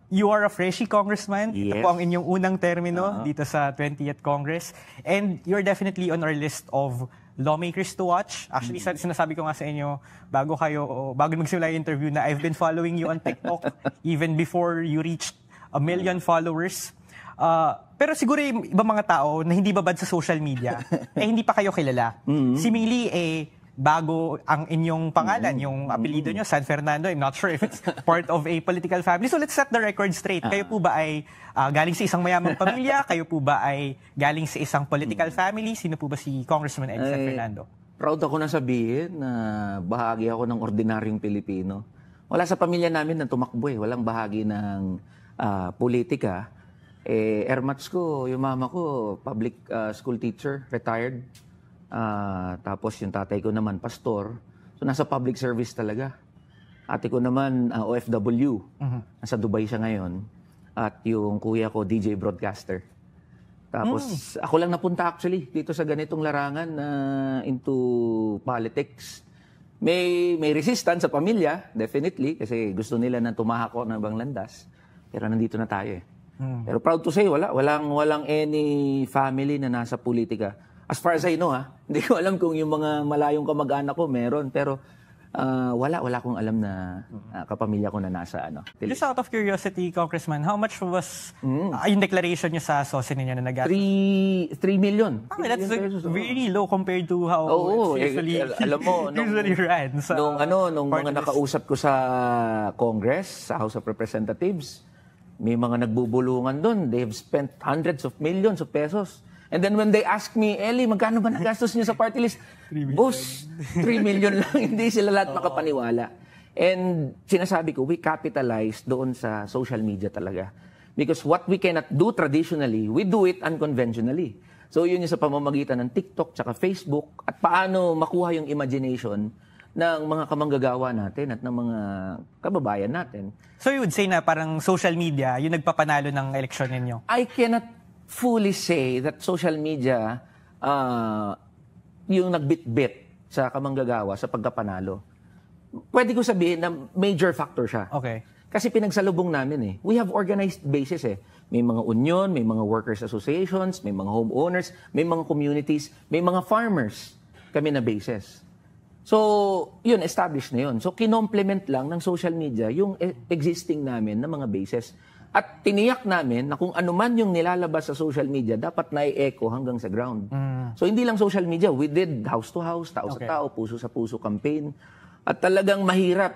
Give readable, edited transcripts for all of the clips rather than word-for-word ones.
You are a freshie congressman. Ito Yes. po ang inyong unang termino dito sa 20th Congress. And you're definitely on our list of lawmakers to watch. Actually, sinasabi ko nga sa inyo, bago magsimula yung interview na I've been following you on TikTok even before you reached 1 million followers. Pero siguro yung ibang mga tao na hindi babad sa social media, hindi pa kayo kilala. Si Millie, bago ang inyong pangalan, yung apelido nyo, San Fernando. I'm not sure if it's part of a political family. So let's set the record straight. Kayo po ba ay galing sa isang mayamang pamilya? Kayo po ba ay galing sa isang political family? Sino po ba si Congressman Eddie San Fernando? Proud ako na sabihin na bahagi ako ng ordinaryong Pilipino. Wala sa pamilya namin na tumakbo eh. Walang bahagi ng politika. Ermats ko, yung mama ko, public school teacher, retired. Tapos yung tatay ko naman, pastor. So nasa public service talaga. Ate ko naman, OFW. Nasa Dubai siya ngayon. At yung kuya ko, DJ broadcaster. Tapos ako lang napunta actually dito sa ganitong larangan into politics. May resistance sa pamilya, definitely, kasi gusto nila na tumahak ko ng ibang landas. Pero nandito na tayo eh. Pero proud to say, walang any family na nasa politika. As far as I know, hindi ko alam kung yung mga malayong kamag-anak ko meron, pero wala akong alam na kapamilya ko na nasa Just out of curiosity, Congressman, how much was yung declaration nyo sa SOSE ninyo na nag-ask? 3 million. That's very low compared to how it's usually, alam mo, usually ran. Nung mga nakausap ko sa Congress, sa House of Representatives, may mga nagbubulungan doon. They've spent hundreds of millions of pesos. And then when they ask me, Eli, magkano ba nagastos niyo sa party list? Boss, 3 million lang. Hindi sila lahat makapaniwala. And sinasabi ko, we capitalize doon sa social media talaga. Because what we cannot do traditionally, we do it unconventionally. So yun yung sa pamamagitan ng TikTok tsaka Facebook at paano makuha yung imagination ng mga kamanggagawa natin at ng mga kababayan natin. So you would say na parang social media yung nagpapanalo ng eleksyon ninyo? I cannot fully say that social media yung nagbit-bit sa kamanggagawa sa pagkapanalo. Pwede ko sabihin na major factor siya. Okay. Kasi pinagsalubong namin eh. We have organized bases eh. May mga union, may mga workers associations, may mga homeowners, may mga communities, may mga farmers kami na bases. So, yun, established na yun. So, kinomplement lang ng social media yung existing namin na mga bases. At tiniyak namin na kung ano man yung nilalabas sa social media, dapat na-echo hanggang sa ground. So, hindi lang social media. We did house-to-house, tao sa tao, puso sa puso campaign. At talagang mahirap.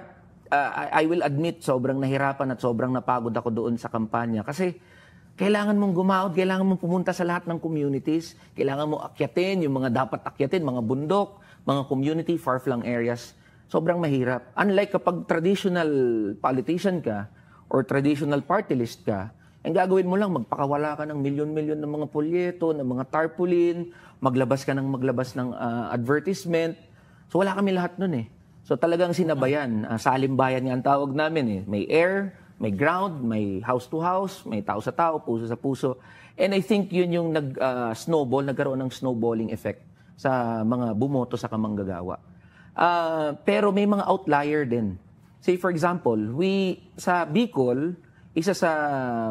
I will admit, sobrang nahirapan at sobrang napagod ako doon sa kampanya. Kasi kailangan mong gumahod, kailangan mong pumunta sa lahat ng communities, kailangan mo akyatin yung mga dapat akyatin, mga bundok, mga community, far-flung areas. Sobrang mahirap. Unlike kapag traditional politician ka, or traditional party list ka, ang gagawin mo lang, magpakawala ka ng milyon-milyon ng mga polyeto, ng mga tarpaulin, maglabas ng advertisement. So wala kami lahat nun eh. So talagang sinabayan, salimbayan nga ang tawag namin eh. May air, may ground, may house-to-house, may tao sa tao, puso sa puso. And I think yun yung nagkaroon ng snowballing effect sa mga bumoto sa kamanggagawa. Pero may mga outlier din. Say for example, sa Bicol, isa sa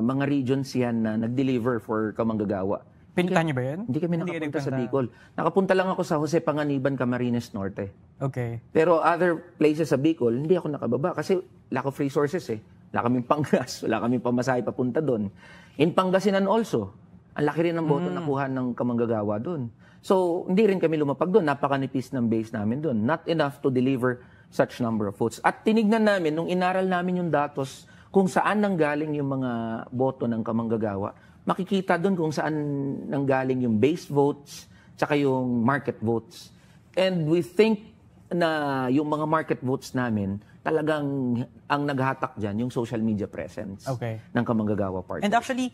mga regions yan na nag-deliver for kamanggagawa. Pinuntahan niyo ba yan? Hindi kami nakapunta sa Bicol. Nakapunta lang ako sa Jose Panganiban, Camarines Norte. Okay. Pero other places sa Bicol, hindi ako nakababa kasi lack of resources eh. Wala kaming panggas, wala kaming pamasahe papunta doon. In Pangasinan also, ang laki rin ng boto nakuha ng kamanggagawa doon. So, hindi rin kami lumapag doon. Napakanipis ng base namin doon. Not enough to deliver such number of votes. At tinignan namin, nung inaral namin yung datos, kung saan nanggaling yung mga boto ng kamanggagawa, makikita doon kung saan nanggaling yung base votes, tsaka yung market votes. And we think na yung mga market votes namin, talagang ang naghatak dyan, yung social media presence ng kamanggagawa party. And actually,